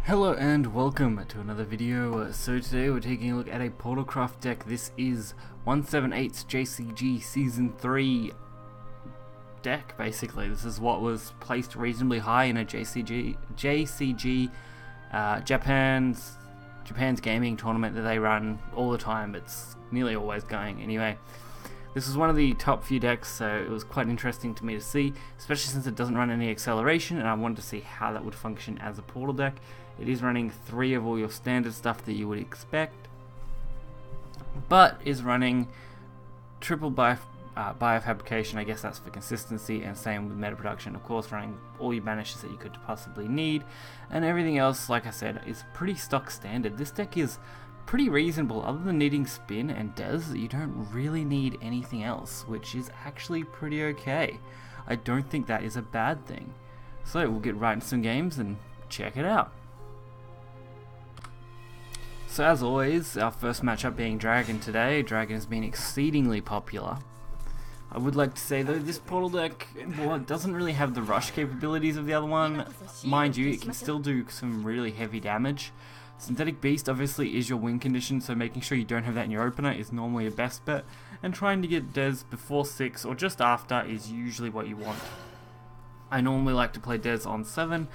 Hello and welcome to another video. So today we're taking a look at a Portalcraft deck. This is 178's JCG Season 3 deck, basically. This is what was placed reasonably high in a JCG Japan's gaming tournament that they run all the time. It's nearly always going. Anyway, this was one of the top few decks, so it was quite interesting to me to see, especially since it doesn't run any acceleration, and I wanted to see how that would function as a Portal deck. It is running 3 of all your standard stuff that you would expect, but is running triple biofabrication. I guess that's for consistency, and same with meta production. Of course, running all your banishes that you could possibly need, and everything else, like I said, is pretty stock standard. This deck is pretty reasonable. Other than needing spin and des, you don't really need anything else, which is actually pretty okay. I don't think that is a bad thing. So we'll get right into some games and check it out. So as always, our first matchup being Dragon today. Dragon has been exceedingly popular. I would like to say though, this Portal deck, well, it doesn't really have the rush capabilities of the other one. Mind you, it can still do some really heavy damage. Synthetic Beast obviously is your win condition, so making sure you don't have that in your opener is normally your best bet, and trying to get Des before 6 or just after is usually what you want. I normally like to play Des on 7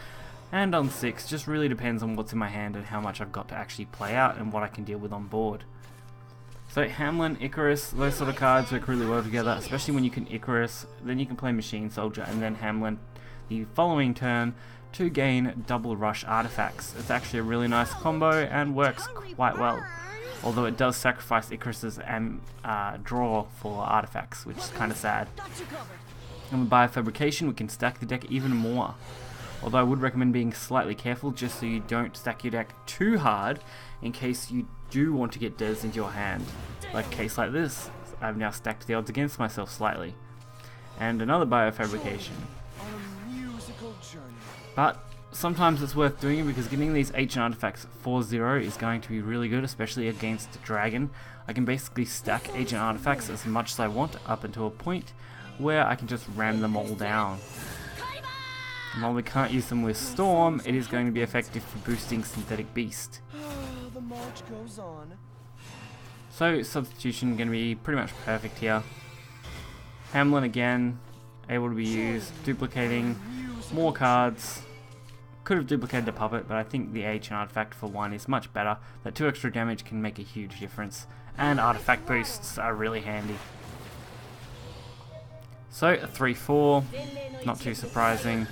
and on 6, just really depends on what's in my hand and how much I've got to actually play out and what I can deal with on board. So Hamlin, Icarus, those sort of cards work really well together, especially when you can Icarus, then you can play Machine Soldier and then Hamlin the following turn to gain double rush artifacts. It's actually a really nice combo and works quite well, although it does sacrifice Icarus's draw for artifacts, which is kind of sad. And with biofabrication, we can stack the deck even more, although I would recommend being slightly careful just so you don't stack your deck too hard in case you do want to get Des into your hand. Like a case like this, I've now stacked the odds against myself slightly. And another biofabrication. But sometimes it's worth doing it because getting these ancient artifacts 4-0 is going to be really good, especially against Dragon. I can basically stack ancient artifacts as much as I want up until a point where I can just ram them all down. And while we can't use them with Storm, it is going to be effective for boosting Synthetic Beast. The march goes on. So substitution going to be pretty much perfect here. Hamlin again, able to be used, duplicating more cards. Could have duplicated the puppet, but I think the ancient artifact for 1 is much better. That 2 extra damage can make a huge difference, and artifact boosts are really handy. So a 3-4, not too surprising.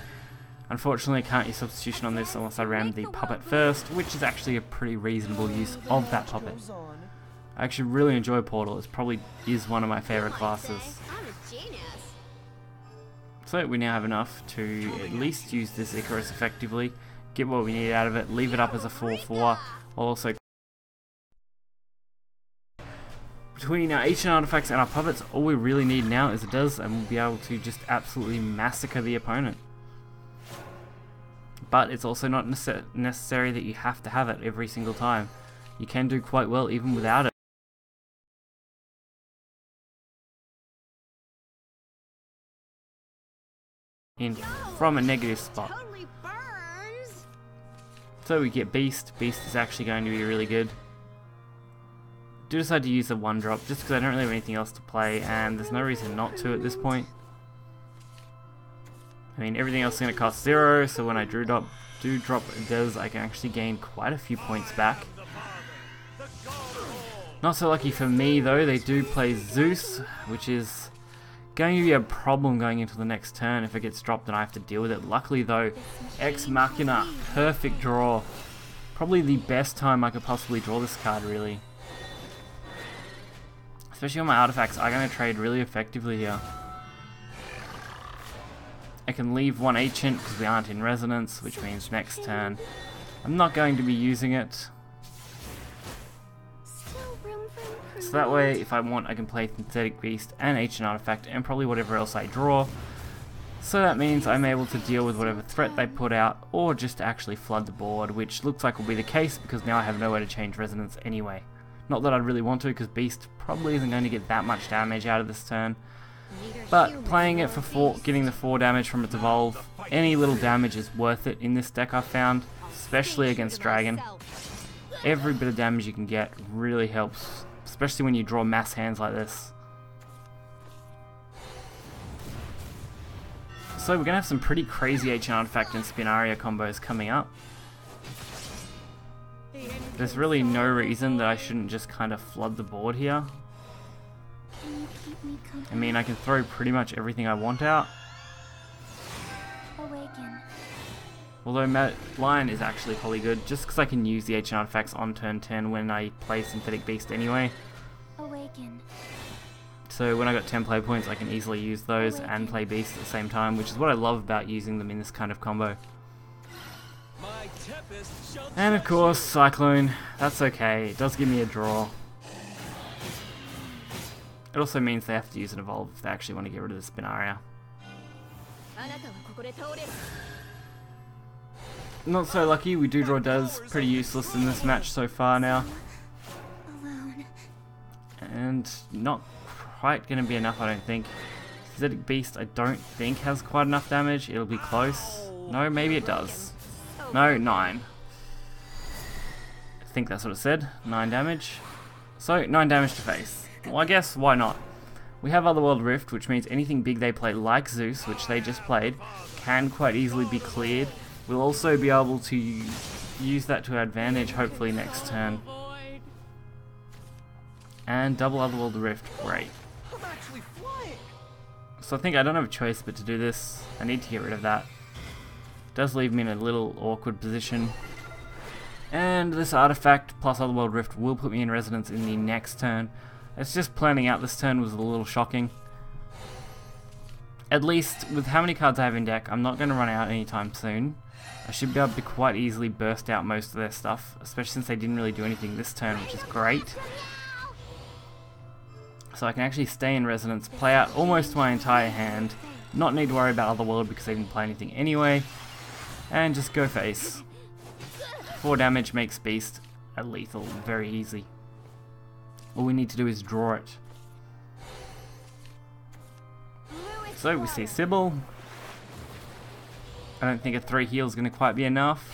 Unfortunately, I can't use substitution on this unless I ram the puppet first, which is actually a pretty reasonable use of that puppet. I actually really enjoy Portal. It probably is one of my favorite classes. So we now have enough to at least use this Icarus effectively, get what we need out of it, leave it up as a 4-4, while also between our ancient artifacts and our puppets, all we really need now is a Des, and we'll be able to just absolutely massacre the opponent. But it's also not necessary that you have to have it every single time. You can do quite well even without it. In from a negative spot. So we get Beast. Beast is actually going to be really good. Do decide to use a 1-drop just because I don't really have anything else to play, and there's no reason not to at this point. I mean, everything else is going to cost 0, so when I do drop Des, I can actually gain quite a few points back. Not so lucky for me though, they do play Zeus, which is going to be a problem going into the next turn. If it gets dropped and I have to deal with it. Luckily though, Ex Machina, perfect draw. Probably the best time I could possibly draw this card, really. Especially on my artifacts, I'm going to trade really effectively here. I can leave 1 ancient because we aren't in resonance, which means next turn I'm not going to be using it. So that way, if I want, I can play Synthetic Beast and Ancient Artifact and probably whatever else I draw. So that means I'm able to deal with whatever threat they put out, or just actually flood the board, which looks like will be the case because now I have nowhere to change resonance anyway. Not that I'd really want to, because Beast probably isn't going to get that much damage out of this turn. But playing it for getting the 4 damage from its evolve, any little damage is worth it in this deck I've found. especially against Dragon. Every bit of damage you can get really helps, especially when you draw mass hands like this. So we're going to have some pretty crazy Ancient Artifact and Spinaria combos coming up. There's really no reason that I shouldn't just kind of flood the board here. I mean, I can throw pretty much everything I want out. Although Lion is actually probably good, just because I can use the Ancient Artifacts on turn 10 when I play Synthetic Beast anyway. So when I got 10 play points, I can easily use those and play Beast at the same time, which is what I love about using them in this kind of combo. And of course, Cyclone. That's okay, it does give me a draw. It also means they have to use an Evolve if they actually want to get rid of the Spinaria. Not so lucky, we do draw Dez. Pretty useless in this match so far now. And not quite going to be enough, I don't think. Synthetic Beast, I don't think has quite enough damage. It'll be close. No, maybe it does. No, 9. I think that's what it said. 9 damage. So, 9 damage to face. Well, I guess, why not? We have Otherworld Rift, which means anything big they play, like Zeus, which they just played, can quite easily be cleared. We'll also be able to use that to our advantage, hopefully, next turn. And double Otherworld Rift, great. So I think I don't have a choice but to do this. I need to get rid of that. Does leave me in a little awkward position. And this artifact plus Otherworld Rift will put me in Resonance in the next turn. It's just planning out this turn was a little shocking. At least with how many cards I have in deck, I'm not going to run out anytime soon. I should be able to quite easily burst out most of their stuff, especially since they didn't really do anything this turn, which is great. So I can actually stay in Resonance, play out almost my entire hand, not need to worry about Otherworld because they didn't play anything anyway, and just go face. 4 damage makes Beast a lethal very easy. All we need to do is draw it. So we see Sybil. I don't think a 3 heal is going to quite be enough.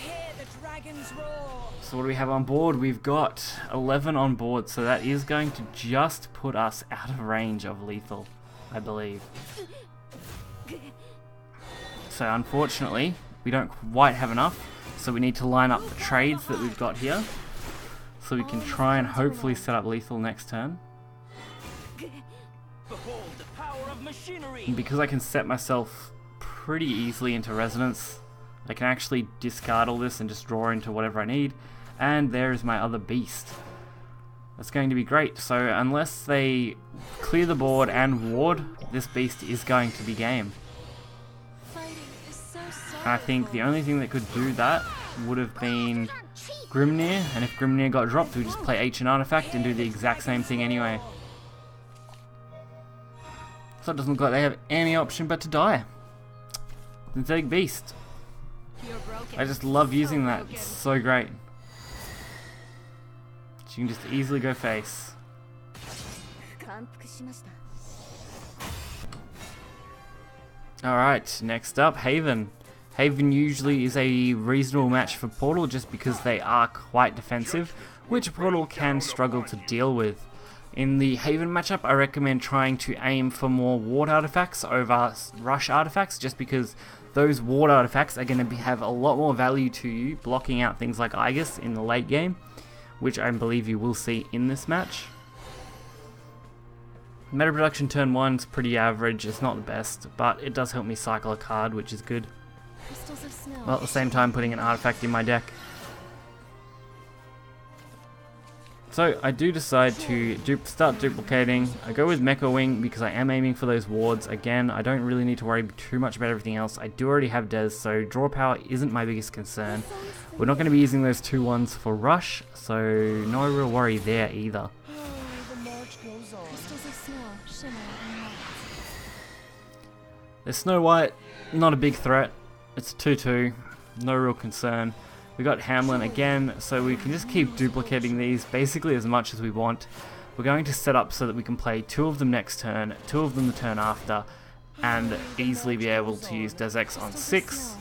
So what do we have on board? We've got 11 on board, so that is going to just put us out of range of lethal, I believe. So unfortunately, we don't quite have enough, so we need to line up the trades that we've got here, so we can try and hopefully set up lethal next turn. And because I can set myself pretty easily into Resonance, I can actually discard all this and just draw into whatever I need. And there is my other Beast. That's going to be great. So unless they clear the board and ward, this Beast is going to be game. And I think the only thing that could do that would have been Grimnir, and if Grimnir got dropped, we just play Ancient Artifact and do the exact same thing anyway. So it doesn't look like they have any option but to die. Synthetic Beast. I just love using that, it's so great. You can just easily go face. Alright, next up, Haven. Haven usually is a reasonable match for Portal just because they are quite defensive, which Portal can struggle to deal with. In the Haven matchup, I recommend trying to aim for more ward artifacts over rush artifacts, just because those ward artifacts are going to have a lot more value to you, blocking out things like Aegis in the late game, which I believe you will see in this match. Meta production turn 1 is pretty average, it's not the best, but it does help me cycle a card, which is good. While at the same time putting an artifact in my deck. So I do decide to start duplicating. I go with Mecha Wing because I am aiming for those wards. Again, I don't really need to worry too much about everything else. I do already have Dez, so draw power isn't my biggest concern. We're not going to be using those 2/1s for rush, so no real worry there either. There's Snow White, not a big threat. It's 2/2, no real concern. We got Hamlin again, so we can just keep duplicating these basically as much as we want. We're going to set up so that we can play 2 of them next turn, 2 of them the turn after, and easily be able to use Dezex on 6.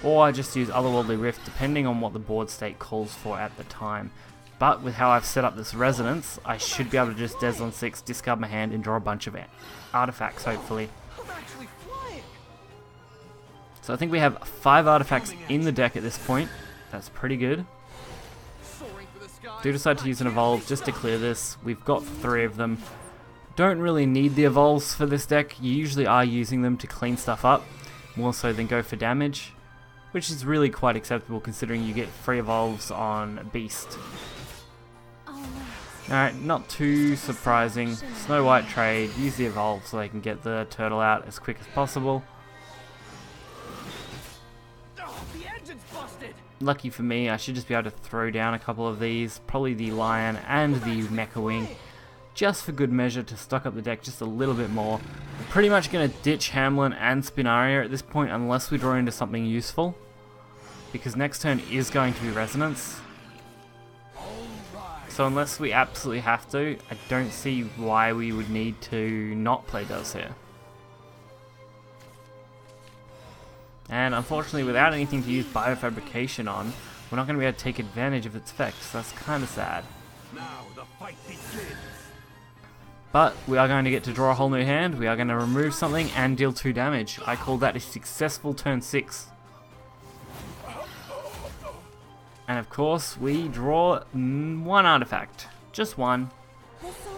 or I just use Otherworldly Rift depending on what the board state calls for at the time. But with how I've set up this Resonance, I should be able to just Des on 6, discard my hand and draw a bunch of artifacts, hopefully. So I think we have 5 artifacts in the deck at this point. That's pretty good. Do decide to use an Evolve just to clear this. We've got 3 of them. Don't really need the Evolves for this deck. You usually are using them to clean stuff up, more so than go for damage, which is really quite acceptable considering you get 3 Evolves on Beast. Alright, not too surprising. Snow White trade, use the Evolve so they can get the turtle out as quick as possible. Lucky for me, I should just be able to throw down a couple of these, probably the Lion and the Mecha Wing, just for good measure to stock up the deck just a little bit more. We're pretty much going to ditch Hamlin and Spinaria at this point unless we draw into something useful, because next turn is going to be Resonance. So unless we absolutely have to, I don't see why we would need to not play Does here. And unfortunately, without anything to use Biofabrication on, we're not going to be able to take advantage of its effects. So that's kind of sad. Now the fight begins. But we are going to get to draw a whole new hand. We are going to remove something and deal 2 damage. I call that a successful turn 6. And of course, we draw 1 artifact. Just 1.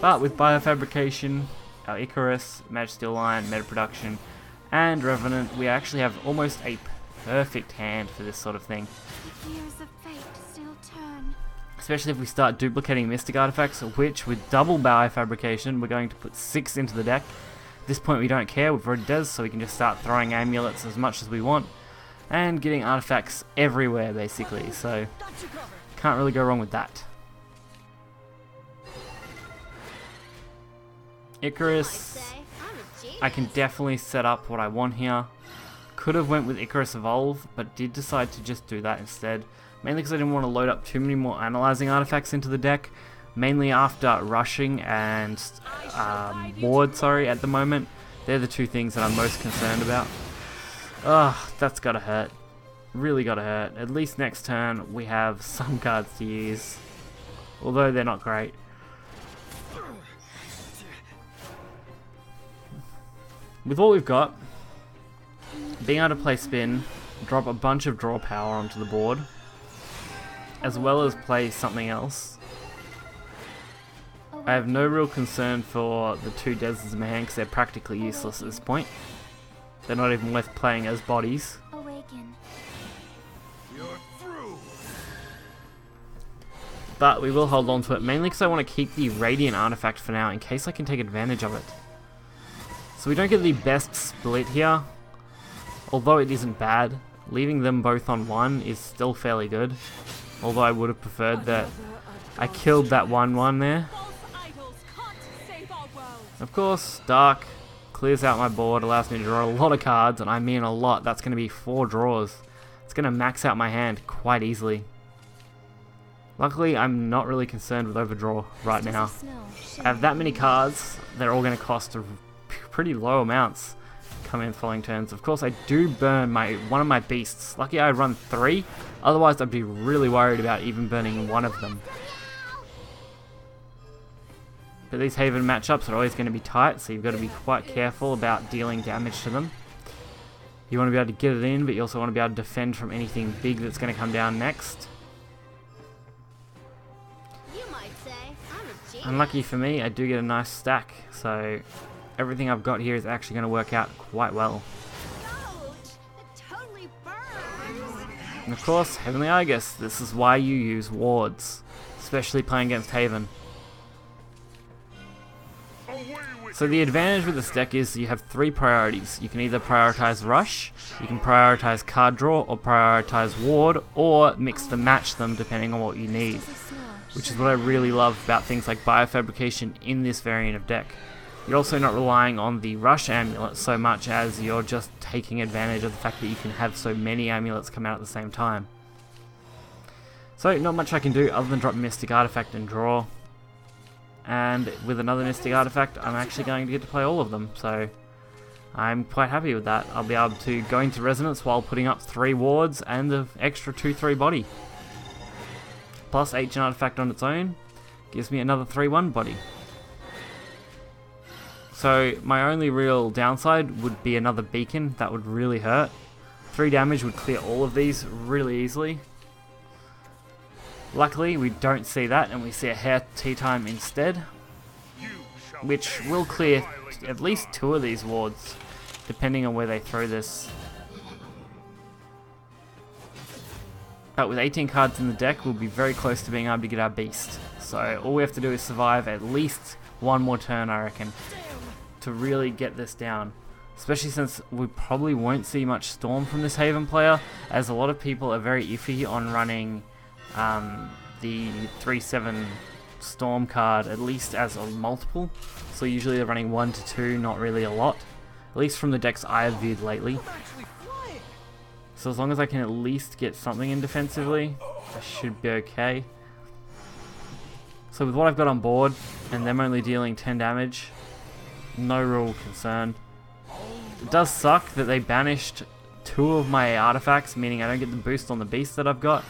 But with Biofabrication, our Icarus, Magsteel Lion, Meta Production, and Revenant, we actually have almost a perfect hand for this sort of thing. Especially if we start duplicating Mystic Artifacts, which with double Biofabrication, we're going to put 6 into the deck. At this point we don't care, we've already Des, so we can just start throwing amulets as much as we want. And getting artifacts everywhere basically, so can't really go wrong with that. Icarus, I can definitely set up what I want here. Could have went with Icarus Evolve, but did decide to just do that instead. Mainly because I didn't want to load up too many more analyzing artifacts into the deck. Mainly after rushing and ward, at the moment. They're the 2 things that I'm most concerned about. Ugh, that's gotta hurt. Really gotta hurt. At least next turn we have some cards to use. Although they're not great. With what we've got, being able to play Spin, drop a bunch of draw power onto the board, as well as play something else, I have no real concern for the 2 Deserts in my hand because they're practically useless at this point. They're not even worth playing as bodies. But we will hold on to it, mainly because I want to keep the Radiant artifact for now in case I can take advantage of it. So we don't get the best split here, although it isn't bad. Leaving them both on 1 is still fairly good, although I would have preferred that I killed that 1/1 there. Of course, Dark clears out my board, allows me to draw a lot of cards, and I mean a lot. That's going to be 4 draws. It's going to max out my hand quite easily. Luckily, I'm not really concerned with overdraw right now. I have that many cards, they're all going to cost pretty low amounts coming in the following turns. Of course, I do burn one of my beasts. Lucky I run 3, otherwise I'd be really worried about even burning 1 of them. But these Haven matchups are always going to be tight, so you've got to be quite careful about dealing damage to them. You want to be able to get it in, but you also want to be able to defend from anything big that's going to come down next. Unlucky for me, I do get a nice stack, so everything I've got here is actually going to work out quite well. And of course, Heavenly Argus, this is why you use wards, especially playing against Haven. So the advantage with this deck is you have 3 priorities. You can either prioritize Rush, you can prioritize card draw, or prioritize Ward, or mix and match them depending on what you need. Which is what I really love about things like Biofabrication in this variant of deck. You're also not relying on the Rush amulet so much as you're just taking advantage of the fact that you can have so many amulets come out at the same time. So not much I can do other than drop Mystic Artifact and draw. And with another Mystic Artifact, I'm actually going to get to play all of them, so I'm quite happy with that. I'll be able to go into Resonance while putting up 3 wards and the extra 2-3 body. Plus Ancient Artifact on its own gives me another 3-1 body. So my only real downside would be another beacon. That would really hurt. 3 damage would clear all of these really easily. Luckily we don't see that and we see a Hair Tea Time instead, which will clear at least 2 of these wards depending on where they throw this. But with 18 cards in the deck, we'll be very close to being able to get our beast. So all we have to do is survive at least 1 more turn, I reckon, to really get this down. Especially since we probably won't see much Storm from this Haven player, as a lot of people are very iffy on running the 3/7 Storm card, at least as a multiple. So usually they're running 1 to 2, not really a lot. At least from the decks I have viewed lately. So as long as I can at least get something in defensively, I should be okay. So with what I've got on board, and them only dealing 10 damage, no real concern. It does suck that they banished 2 of my artifacts, meaning I don't get the boost on the beast that I've got.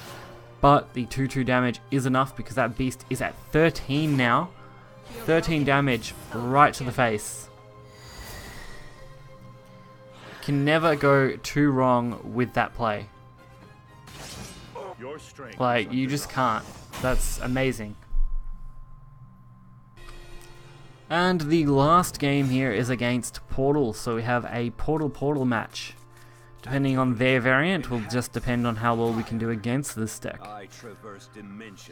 But the 2/2 damage is enough because that beast is at 13 now. 13 damage right to the face. Can never go too wrong with that play. Like, you just can't. That's amazing. And the last game here is against Portal, so we have a Portal match. Depending on their variant will just depend on how well we can do against this deck.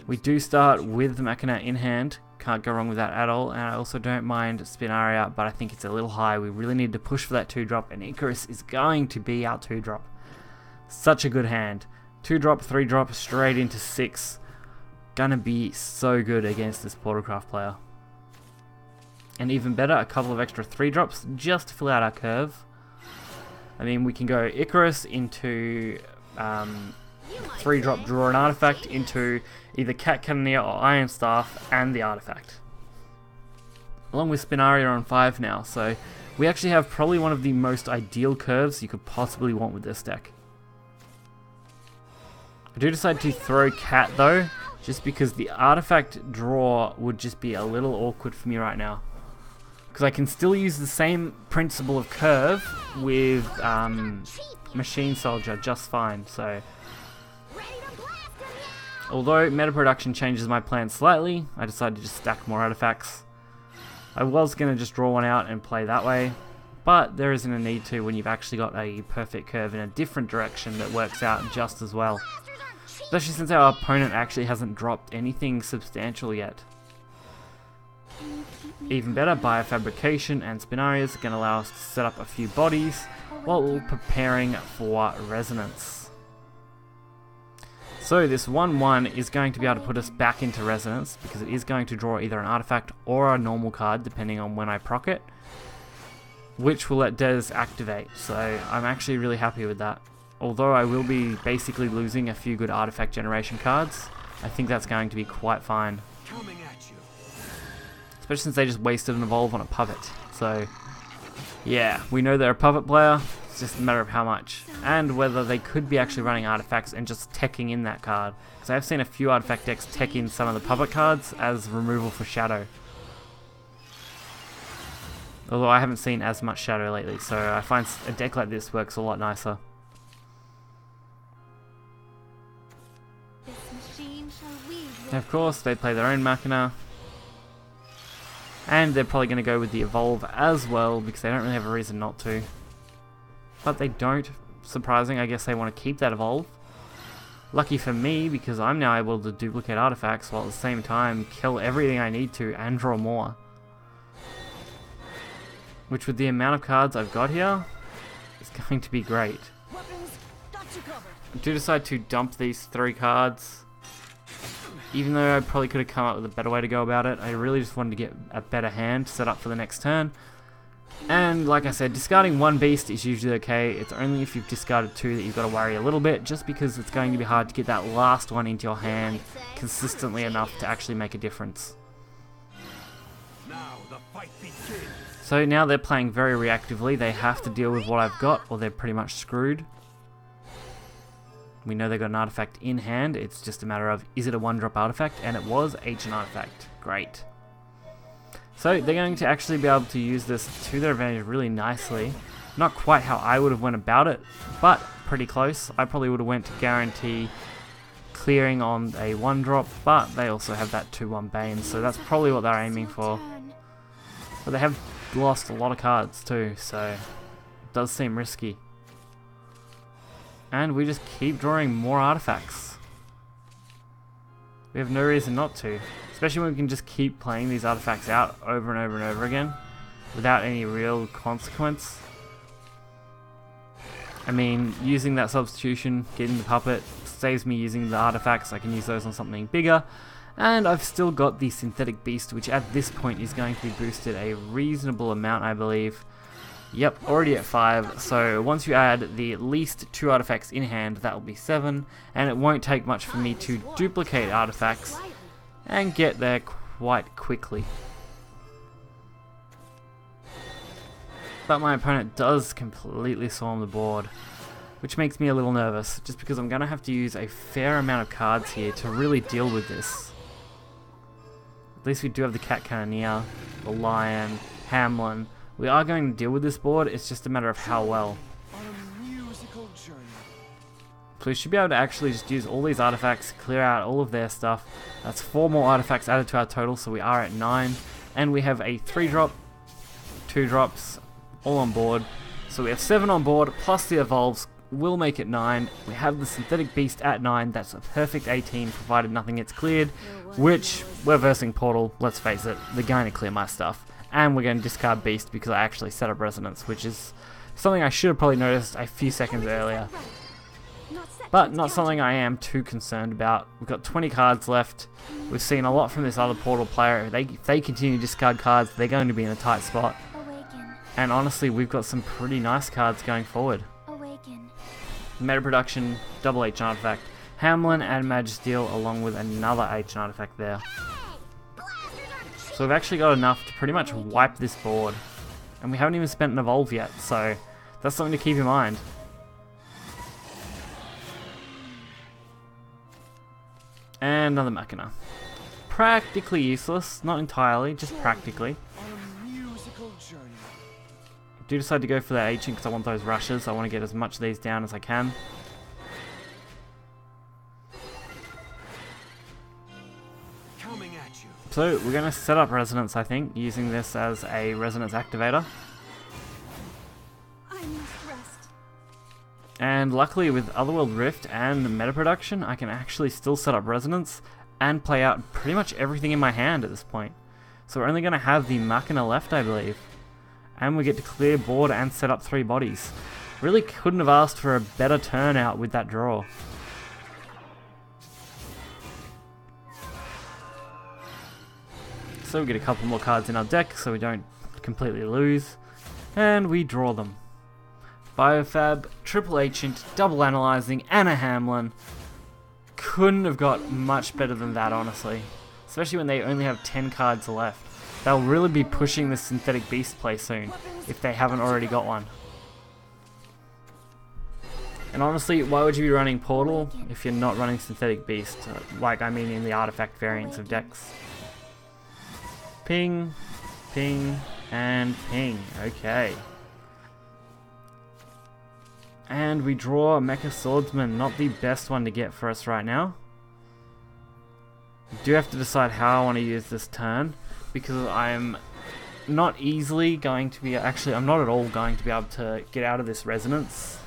We do start with Machina in hand, can't go wrong with that at all, and I also don't mind Spinaria, but I think it's a little high. We really need to push for that 2-drop, and Icarus is going to be our 2-drop. Such a good hand. 2-drop, 3-drop, straight into 6. Gonna be so good against this Portalcraft player. And even better, a couple of extra 3-drops just to fill out our curve. I mean, we can go Icarus into 3-drop, draw an artifact into either Cat Cannoneer or Iron Staff and the artifact. Along with Spinaria on 5 now, so we actually have probably one of the most ideal curves you could possibly want with this deck. I do decide to throw Cat though, just because the artifact draw would just be a little awkward for me right now. Because I can still use the same principle of curve with Machine Soldier just fine. So, although meta production changes my plan slightly, I decided to just stack more artifacts. I was going to just draw one out and play that way, but there isn't a need to when you've actually got a perfect curve in a different direction that works out just as well. Especially since our opponent actually hasn't dropped anything substantial yet. Even better, Biofabrication and Spinarias are going to allow us to set up a few bodies while preparing for Resonance. So this 1/1 is going to be able to put us back into Resonance because it is going to draw either an artifact or a normal card depending on when I proc it, which will let Des activate, so I'm actually really happy with that. Although I will be basically losing a few good artifact generation cards, I think that's going to be quite fine. Especially since they just wasted an evolve on a puppet. So, yeah, we know they're a puppet player. It's just a matter of how much. And whether they could be actually running artifacts and just teching in that card. Because I've seen a few artifact decks tech in some of the puppet cards as removal for Shadow. Although I haven't seen as much Shadow lately, so I find a deck like this works a lot nicer. And of course, they play their own Machina. And they're probably going to go with the Evolve as well, because they don't really have a reason not to. But they don't. Surprising, I guess they want to keep that Evolve. Lucky for me, because I'm now able to duplicate artifacts, while at the same time kill everything I need to and draw more. Which with the amount of cards I've got here, is going to be great. I do decide to dump these 3 cards. Even though I probably could have come up with a better way to go about it, I really just wanted to get a better hand set up for the next turn. And like I said, discarding 1 beast is usually okay. It's only if you've discarded 2 that you've got to worry a little bit, just because it's going to be hard to get that last one into your hand consistently enough to actually make a difference. Now the fight begins. So now they're playing very reactively. They have to deal with what I've got or they're pretty much screwed. We know they've got an artifact in hand. It's just a matter of, is it a 1-drop artifact? And it was ancient artifact. Great. So they're going to actually be able to use this to their advantage really nicely. Not quite how I would have went about it, but pretty close. I probably would have went to guarantee clearing on a 1-drop, but they also have that 2-1 Bane, so that's probably what they're aiming for. But they have lost a lot of cards too, so it does seem risky. And we just keep drawing more artifacts. We have no reason not to. Especially when we can just keep playing these artifacts out over and over and over again. Without any real consequence. I mean, using that substitution, getting the puppet, saves me using the artifacts. I can use those on something bigger. And I've still got the synthetic beast, which at this point is going to be boosted a reasonable amount, I believe. Yep, already at 5, so once you add the at least 2 artifacts in hand, that will be 7, and it won't take much for me to duplicate artifacts and get there quite quickly. But my opponent does completely swarm the board, which makes me a little nervous, just because I'm going to have to use a fair amount of cards here to really deal with this. At least we do have the Cat Cannoneer, the Lion, Hamlin. We are going to deal with this board, it's just a matter of how well. So we should be able to actually just use all these artifacts, clear out all of their stuff. That's 4 more artifacts added to our total, so we are at 9. And we have a 3-drop, 2 drops, all on board. So we have 7 on board, plus the evolves will make it 9. We have the synthetic beast at 9, that's a perfect 18, provided nothing gets cleared. Which, we're versing Portal, let's face it, they're going to clear my stuff. And we're going to discard Beast because I actually set up Resonance, which is something I should have probably noticed a few seconds earlier. But not something I am too concerned about. We've got 20 cards left. We've seen a lot from this other Portal player. If they continue to discard cards, they're going to be in a tight spot. And honestly, we've got some pretty nice cards going forward. Meta Production, double Ancient Artifact, Hamlin and Magisteel, along with another Ancient Artifact there. So we've actually got enough to pretty much wipe this board. And we haven't even spent an evolve yet, so that's something to keep in mind. And another Machina. Practically useless, not entirely, just practically. I do decide to go for that Ancient because I want those rushes. I want to get as much of these down as I can. So we're going to set up Resonance, I think, using this as a Resonance activator. And luckily with Otherworld Rift and Meta Production, I can actually still set up Resonance and play out pretty much everything in my hand at this point. So we're only going to have the Machina left, I believe. And we get to clear board and set up 3 bodies. Really couldn't have asked for a better turnout with that draw. So we get a couple more cards in our deck so we don't completely lose. And we draw them. Biofab, triple Ancient, double Analyzing, and a Hamlin. Couldn't have got much better than that, honestly. Especially when they only have 10 cards left. They'll really be pushing the Synthetic Beast play soon, if they haven't already got one. And honestly, why would you be running Portal if you're not running Synthetic Beast? Like, I mean in the artifact variants of decks. Ping, ping, and ping. Okay. And we draw a Mecha Swordsman, not the best one to get for us right now. I do have to decide how I want to use this turn, because I'm not easily going to be, actually I'm not at all going to be able to get out of this Resonance.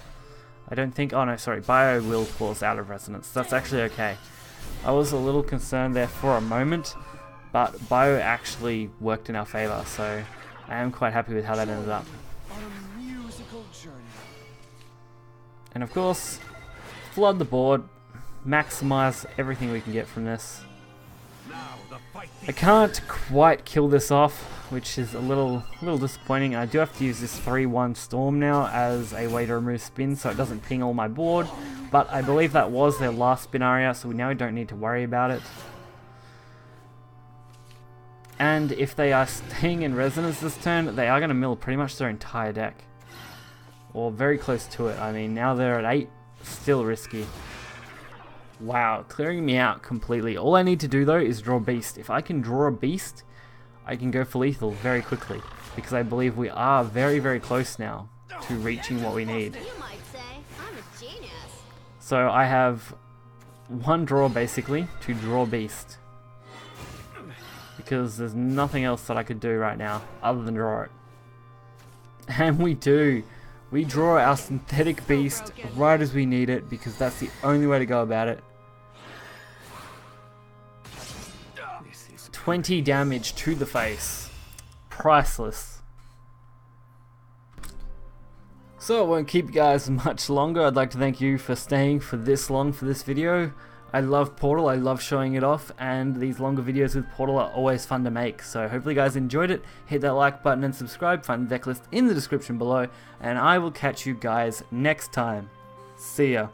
I don't think, oh no, sorry, Bio will pull us out of Resonance. That's actually okay. I was a little concerned there for a moment, but Bio actually worked in our favor, so I am quite happy with how that ended up. And of course, flood the board, maximize everything we can get from this. I can't quite kill this off, which is a little disappointing. I do have to use this 3-1 Storm now as a way to remove spin so it doesn't ping all my board, but I believe that was their last spin area, so we now don't need to worry about it. And if they are staying in resonance this turn, they are going to mill pretty much their entire deck. Or very close to it. I mean, now they're at 8. Still risky. Wow, clearing me out completely. All I need to do though is draw Beast. If I can draw a Beast, I can go for lethal very quickly. Because I believe we are very, very close now to reaching what we need. You might say I'm a genius. So I have one draw basically to draw Beast. Because there's nothing else that I could do right now other than draw it. And we do. We draw our synthetic beast right as we need it because that's the only way to go about it. 20 damage to the face. Priceless. So I won't keep you guys much longer. I'd like to thank you for staying for this long for this video. I love Portal, I love showing it off, and these longer videos with Portal are always fun to make. So hopefully you guys enjoyed it. Hit that like button and subscribe. Find the deck list in the description below, and I will catch you guys next time. See ya.